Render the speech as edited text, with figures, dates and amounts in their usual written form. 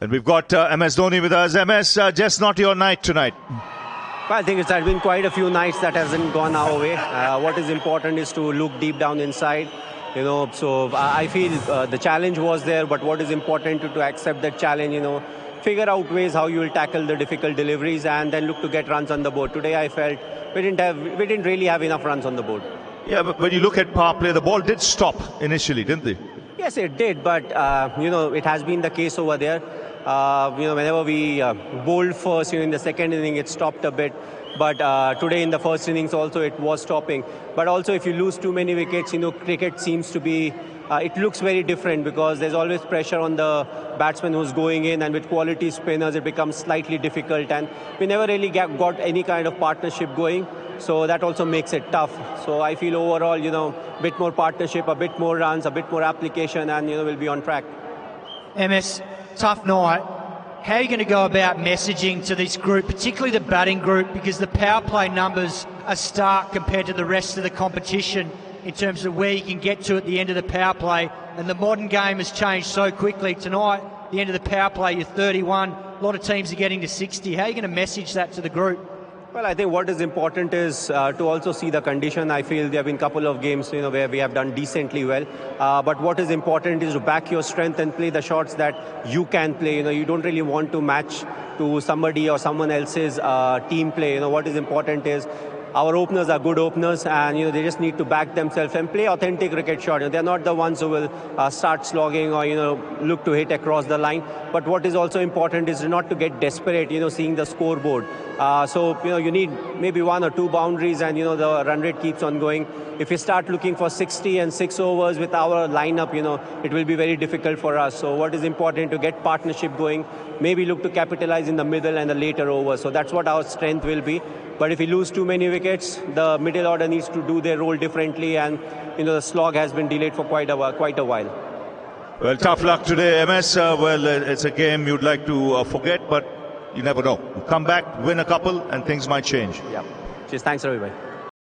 And we've got MS Dhoni with us. MS, just not your night tonight. Well, I think it's been quite a few nights that hasn't gone our way. What is important is to look deep down inside. So I feel the challenge was there, but what is important to accept that challenge, figure out ways how you will tackle the difficult deliveries and then look to get runs on the board. Today I felt we didn't really have enough runs on the board. Yeah, but when you look at power play, the ball did stop initially, didn't they? Yes, it did, but it has been the case over there. Whenever we bowled first, in the second inning it stopped a bit. But today in the first innings also it was stopping. But also if you lose too many wickets, cricket seems to be, it looks very different because there's always pressure on the batsman who's going in, and with quality spinners it becomes slightly difficult. And we never really got any kind of partnership going. So that also makes it tough. So I feel overall, a bit more partnership, a bit more runs, a bit more application, and, we'll be on track. MS, tough night. How are you going to go about messaging to this group, particularly the batting group, because the power play numbers are stark compared to the rest of the competition in terms of where you can get to at the end of the power play, and the modern game has changed so quickly. Tonight, the end of the power play, you're 31. A lot of teams are getting to 60. How are you going to message that to the group? Well, I think what is important is to also see the condition. I feel there have been a couple of games, where we have done decently well. But what is important is to back your strength and play the shots that you can play. You don't really want to match to somebody or someone else's team play. What is important is our openers are good openers, and they just need to back themselves and play authentic cricket shot. They're not the ones who will start slogging or look to hit across the line. But what is also important is not to get desperate, seeing the scoreboard. So you need maybe 1 or 2 boundaries, and the run rate keeps on going. If you start looking for 60 and 6 overs with our lineup, it will be very difficult for us. So what is important to get partnership going, maybe look to capitalize in the middle and the later overs. So that's what our strength will be. But if we lose too many wickets, the middle order needs to do their role differently, and the slog has been delayed for quite a while. Well, tough luck today, MS. It's a game you'd like to forget, but you never know. Come back, win a couple, and things might change. Yeah. Cheers. Thanks, everybody.